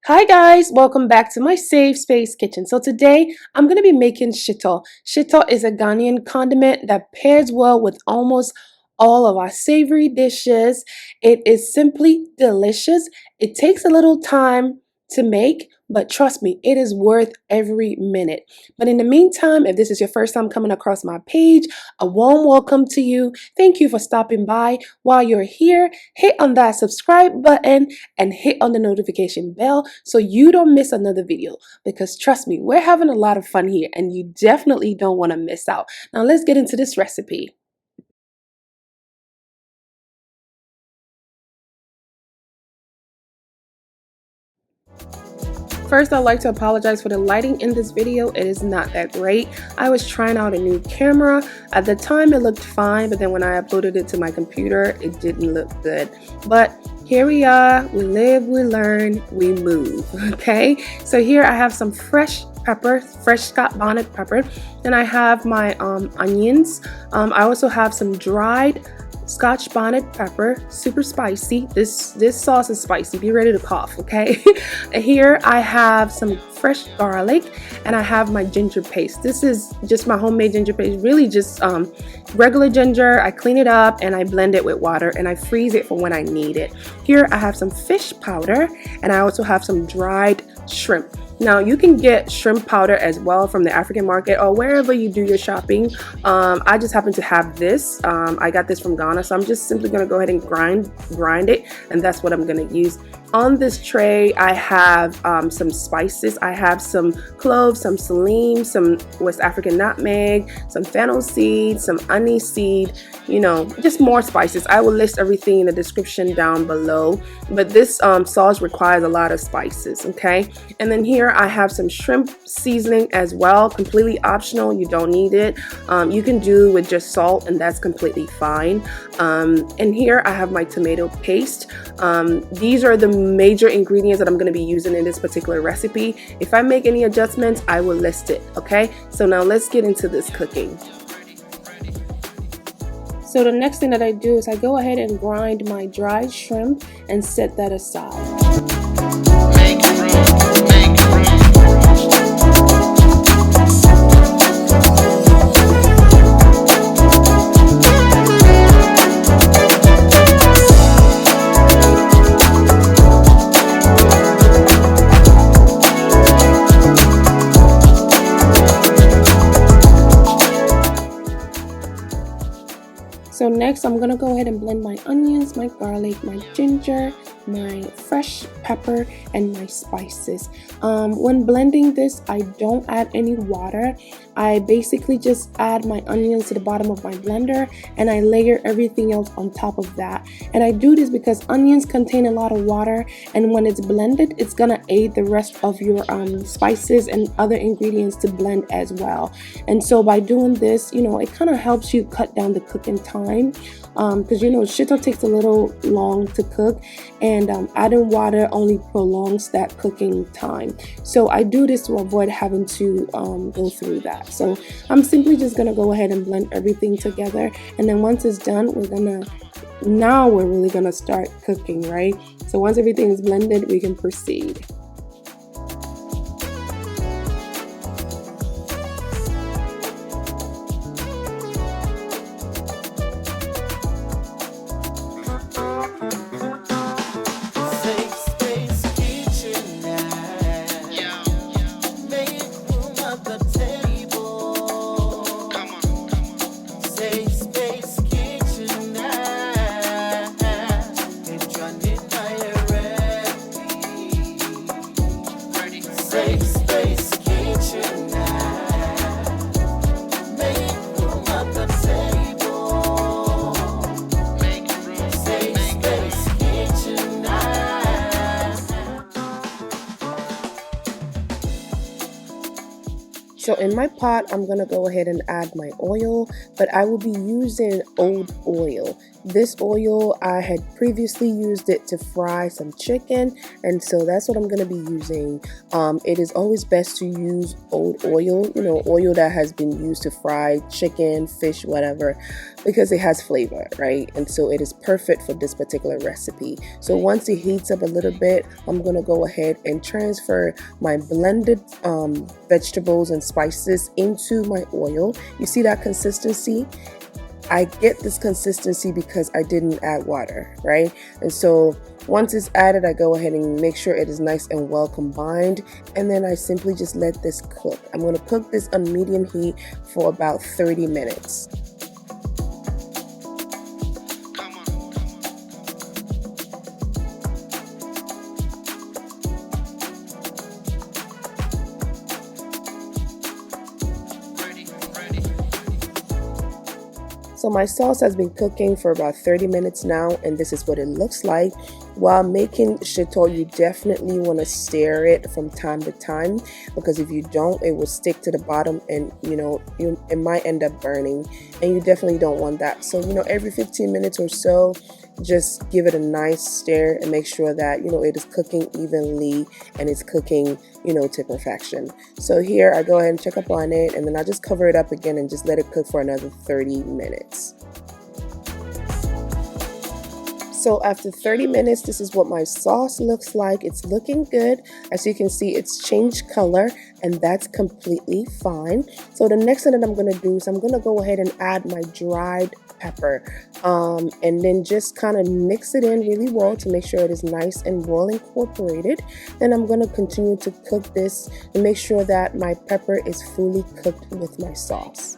Hi guys, welcome back to my Safe Space Kitchen. So today I'm going to be making Shito. Shito is a Ghanaian condiment that pairs well with almost all of our savory dishes. It is simply delicious. It takes a little time to make, but trust me, it is worth every minute. But in the meantime, if this is your first time coming across my page, a warm welcome to you. Thank you for stopping by. While you're here, hit on that subscribe button and hit on the notification bell so you don't miss another video, because trust me, we're having a lot of fun here and you definitely don't want to miss out. Now let's get into this recipe. First, I'd like to apologize for the lighting in this video. It is not that great. I was trying out a new camera. At the time, it looked fine, but then when I uploaded it to my computer, it didn't look good. But here we are. We live, we learn, we move. Okay? So here I have some fresh pepper, fresh Scott bonnet pepper. Then I have my onions. I also have some dried Scotch bonnet pepper, super spicy. This sauce is spicy. Be ready to cough, okay? Here I have some fresh garlic and I have my ginger paste. This is just my homemade ginger paste, really just regular ginger. I clean it up and I blend it with water and I freeze it for when I need it. Here I have some fish powder and I also have some dried shrimp. Now you can get shrimp powder as well from the African market or wherever you do your shopping. I just happen to have this. I got this from Ghana, so I'm just simply going to go ahead and grind it, and that's what I'm going to use. On this tray, I have some spices. I have some cloves, some salim, some West African nutmeg, some fennel seed, some anise seed, you know, just more spices. I will list everything in the description down below, but this sauce requires a lot of spices, okay? And then here I have some shrimp seasoning as well, completely optional. You don't need it. You can do with just salt, and that's completely fine. And here I have my tomato paste. These are the major ingredients that I'm going to be using in this particular recipe. If I make any adjustments, I will list it, okay? So now let's get into this cooking. So the next thing that I do is I go ahead and grind my dried shrimp and set that aside. So next I'm gonna go ahead and blend my onions, my garlic, my ginger, my fresh pepper, and my spices. When blending this, I don't add any water. I basically just add my onions to the bottom of my blender and I layer everything else on top of that. And I do this because onions contain a lot of water, and when it's blended, it's gonna aid the rest of your spices and other ingredients to blend as well. And so by doing this, you know, it kind of helps you cut down the cooking time, because you know shito takes a little long to cook, and adding water only prolongs that cooking time. So I do this to avoid having to go through that. So I'm simply just gonna go ahead and blend everything together, and then once it's done, we're really gonna start cooking, right? So once everything is blended, we can proceed. So in my pot, I'm gonna go ahead and add my oil, but I will be using old oil. This oil, I had previously used it to fry some chicken, and so that's what I'm going to be using. It is always best to use old oil, oil that has been used to fry chicken, fish, whatever, because it has flavor, right? And so it is perfect for this particular recipe. So once it heats up a little bit, I'm going to go ahead and transfer my blended vegetables and spices into my oil. You see that consistency? I get this consistency because I didn't add water, right? And so once it's added, I go ahead and make sure it is nice and well combined, and then I simply just let this cook. I'm going to cook this on medium heat for about 30 minutes. So my sauce has been cooking for about 30 minutes now, and this is what it looks like. While making shito, you definitely want to stir it from time to time, because if you don't, it will stick to the bottom and it might end up burning, and you definitely don't want that. So every 15 minutes or so, just give it a nice stir and make sure that it is cooking evenly and it's cooking to perfection. So here I go ahead and check up on it, and then I just cover it up again and just let it cook for another 30 minutes. So after 30 minutes, this is what my sauce looks like. It's looking good. As you can see, it's changed color, and that's completely fine. So the next thing that I'm going to do is I'm going to go ahead and add my dried pepper, and then just kind of mix it in really well to make sure it is nice and well incorporated. Then I'm going to continue to cook this and make sure that my pepper is fully cooked with my sauce.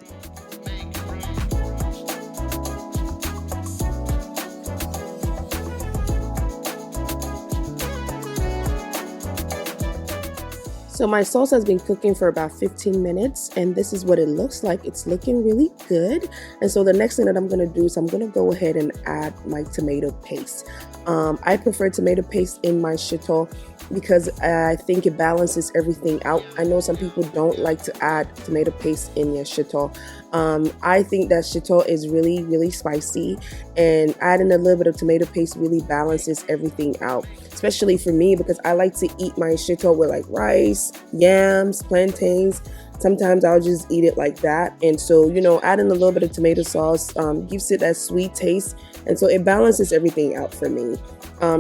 So my sauce has been cooking for about 15 minutes, and this is what it looks like. It's looking really good. And so the next thing that I'm going to do is I'm going to go ahead and add my tomato paste. I prefer tomato paste in my shito because I think it balances everything out. I know some people don't like to add tomato paste in their shito. I think that shito is really, really spicy, and adding a little bit of tomato paste really balances everything out, especially for me because I like to eat my shito with like rice, yams, plantains. Sometimes I'll just eat it like that, and so adding a little bit of tomato sauce gives it that sweet taste, and so it balances everything out for me.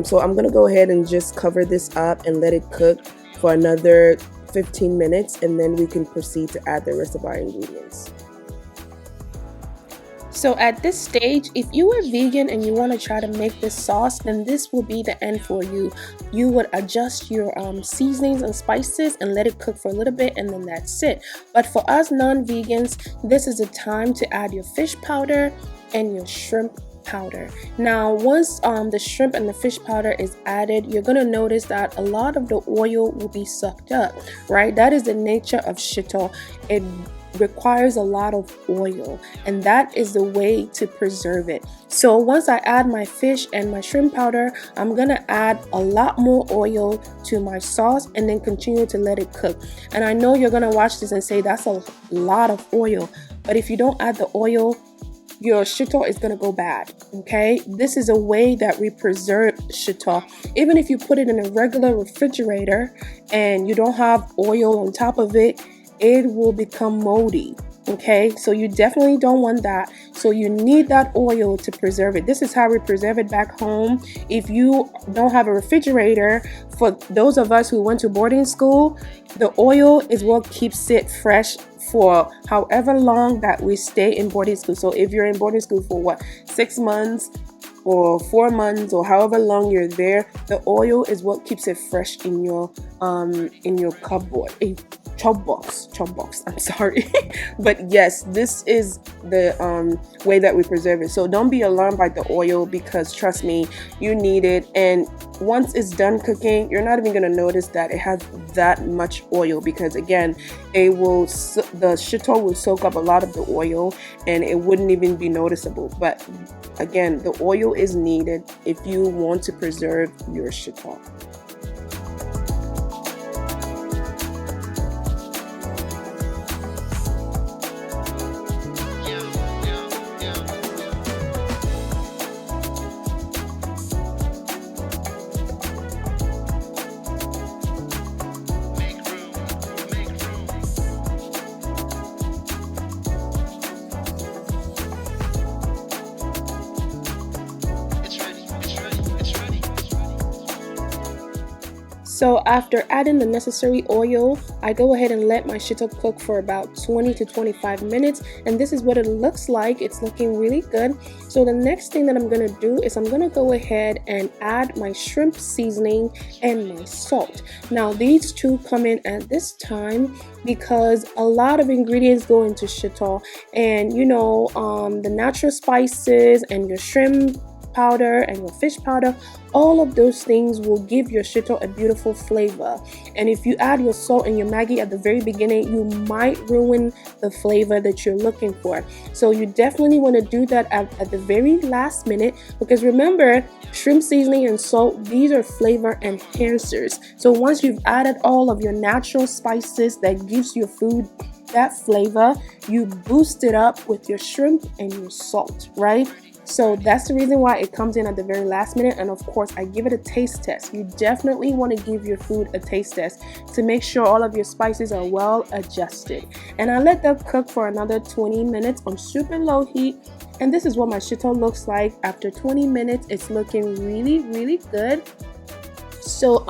So I'm gonna go ahead and just cover this up and let it cook for another 15 minutes, and then we can proceed to add the rest of our ingredients. So at this stage, if you are vegan and you want to try to make this sauce, then this will be the end for you. You would adjust your seasonings and spices and let it cook for a little bit, and then that's it. But for us non-vegans, this is the time to add your fish powder and your shrimp powder. Now once the shrimp and the fish powder is added, you're going to notice that a lot of the oil will be sucked up, right? That is the nature of shito. It requires a lot of oil, and that is the way to preserve it. So once I add my fish and my shrimp powder, I'm gonna add a lot more oil to my sauce and then continue to let it cook. And I know you're gonna watch this and say that's a lot of oil, but if you don't add the oil, your shito is gonna go bad. Okay, this is a way that we preserve shito. Even if you put it in a regular refrigerator and you don't have oil on top of it, it will become moldy. Okay, so you definitely don't want that. So you need that oil to preserve it. This is how we preserve it back home. If you don't have a refrigerator, for those of us who went to boarding school, the oil is what keeps it fresh for however long that we stay in boarding school. So if you're in boarding school for 6 months or 4 months or however long you're there, the oil is what keeps it fresh in your cupboard. Chop box, I'm sorry. But yes, this is the way that we preserve it. So don't be alarmed by the oil, because trust me, you need it. And once it's done cooking, you're not even going to notice that it has that much oil, because again, the shito will soak up a lot of the oil and it wouldn't even be noticeable. But again, the oil is needed if you want to preserve your shito. So after adding the necessary oil, I go ahead and let my shito cook for about 20 to 25 minutes, and this is what it looks like. It's looking really good. So the next thing that I'm gonna do is I'm gonna go ahead and add my shrimp seasoning and my salt. Now these two come in at this time because a lot of ingredients go into shito, and you know, the natural spices and your shrimp powder and your fish powder, all of those things will give your shito a beautiful flavor. And if you add your salt and your Maggi at the very beginning, you might ruin the flavor that you're looking for. So you definitely want to do that at the very last minute, because remember, shrimp seasoning and salt, these are flavor enhancers. So once you've added all of your natural spices that gives your food that flavor, you boost it up with your shrimp and your salt, right? So that's the reason why it comes in at the very last minute. And of course, I give it a taste test. You definitely want to give your food a taste test to make sure all of your spices are well adjusted. And I let that cook for another 20 minutes on super low heat. And this is what my shito looks like after 20 minutes. It's looking really, really good. So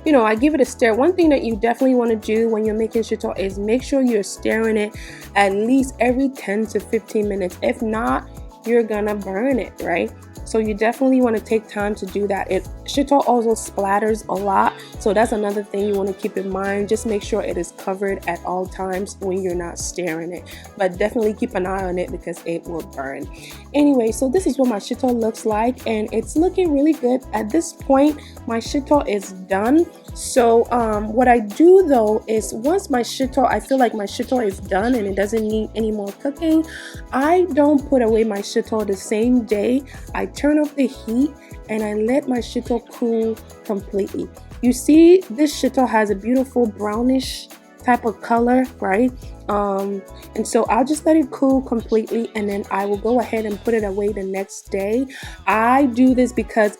you know, I give it a stir. One thing that you definitely want to do when you're making shito is make sure you're stirring it at least every 10 to 15 minutes. If not, you're gonna burn it, right? So you definitely want to take time to do that. Shito also splatters a lot, so that's another thing you want to keep in mind. Just make sure it is covered at all times when you're not stirring it, but definitely keep an eye on it because it will burn. Anyway, so this is what my shito looks like, and it's looking really good. At this point, my shito is done. So what I do though is once my shito, I feel like my shito is done and it doesn't need any more cooking, I don't put away my shito the same day. I turn off the heat and I let my shito cool completely. You see, this shito has a beautiful brownish type of color, right? And so I'll just let it cool completely, and then I will go ahead and put it away the next day. I do this because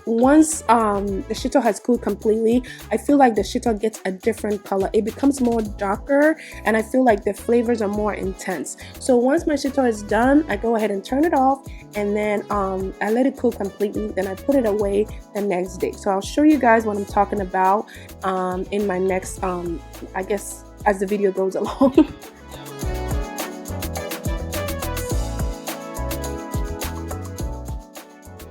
once the shito has cooled completely, I feel like the shito gets a different color. It becomes more darker, and I feel like the flavors are more intense. So once my shito is done, I go ahead and turn it off, and then I let it cool completely. Then I put it away the next day. So I'll show you guys what I'm talking about in my next I guess as the video goes along.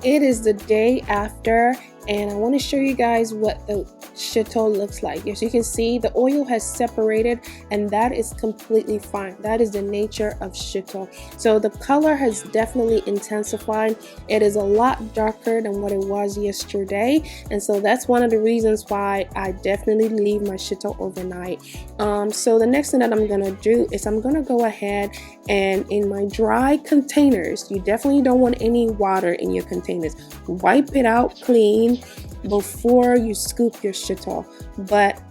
It is the day after, and I want to show you guys what the shito looks like. As you can see, the oil has separated, and that is completely fine. That is the nature of shito. So the color has definitely intensified. It is a lot darker than what it was yesterday, and so that's one of the reasons why I definitely leave my shito overnight. So the next thing that I'm gonna do is I'm gonna go ahead and in my dry containers, you definitely don't want any water in your containers. Wipe it out clean before you scoop your shito, but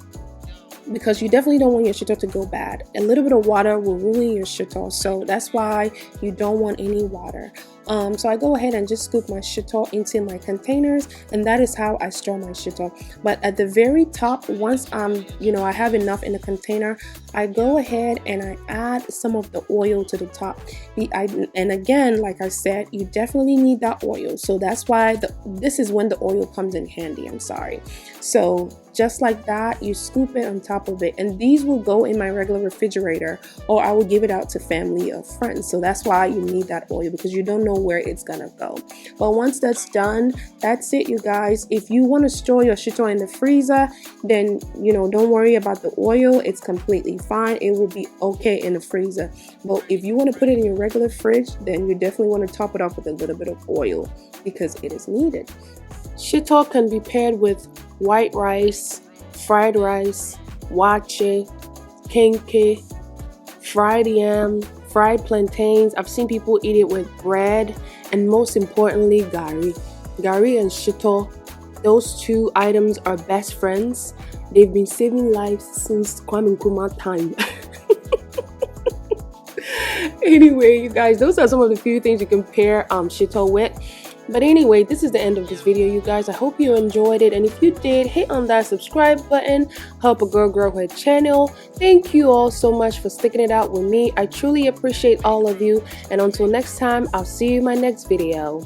because you definitely don't want your shito to go bad. A little bit of water will ruin your shito, so that's why you don't want any water. So I go ahead and just scoop my shito into my containers, and that is how I store my shito. But at the very top, once you know, I have enough in the container, I go ahead and I add some of the oil to the top. And again, like I said, you definitely need that oil. So that's why this is when the oil comes in handy. I'm sorry. So just like that, you scoop it on top of it, and these will go in my regular refrigerator, or I will give it out to family or friends. So that's why you need that oil, because you don't know where it's gonna go. But once that's done, that's it, you guys. If you want to store your shito in the freezer, then you know, don't worry about the oil. It's completely fine. It will be okay in the freezer. But if you want to put it in your regular fridge, then you definitely want to top it off with a little bit of oil because it is needed. Shito can be paired with white rice, fried rice, wache, kenke, fried yam, fried plantains. I've seen people eat it with bread, and most importantly, gari. Gari and shito, those two items are best friends. They've been saving lives since Kwame Nkrumah time. Anyway, you guys, those are some of the few things you can pair shito with. But anyway, this is the end of this video, you guys. I hope you enjoyed it, and if you did, hit on that subscribe button. Help a girl grow her channel. Thank you all so much for sticking it out with me. I truly appreciate all of you, and until next time, I'll see you in my next video.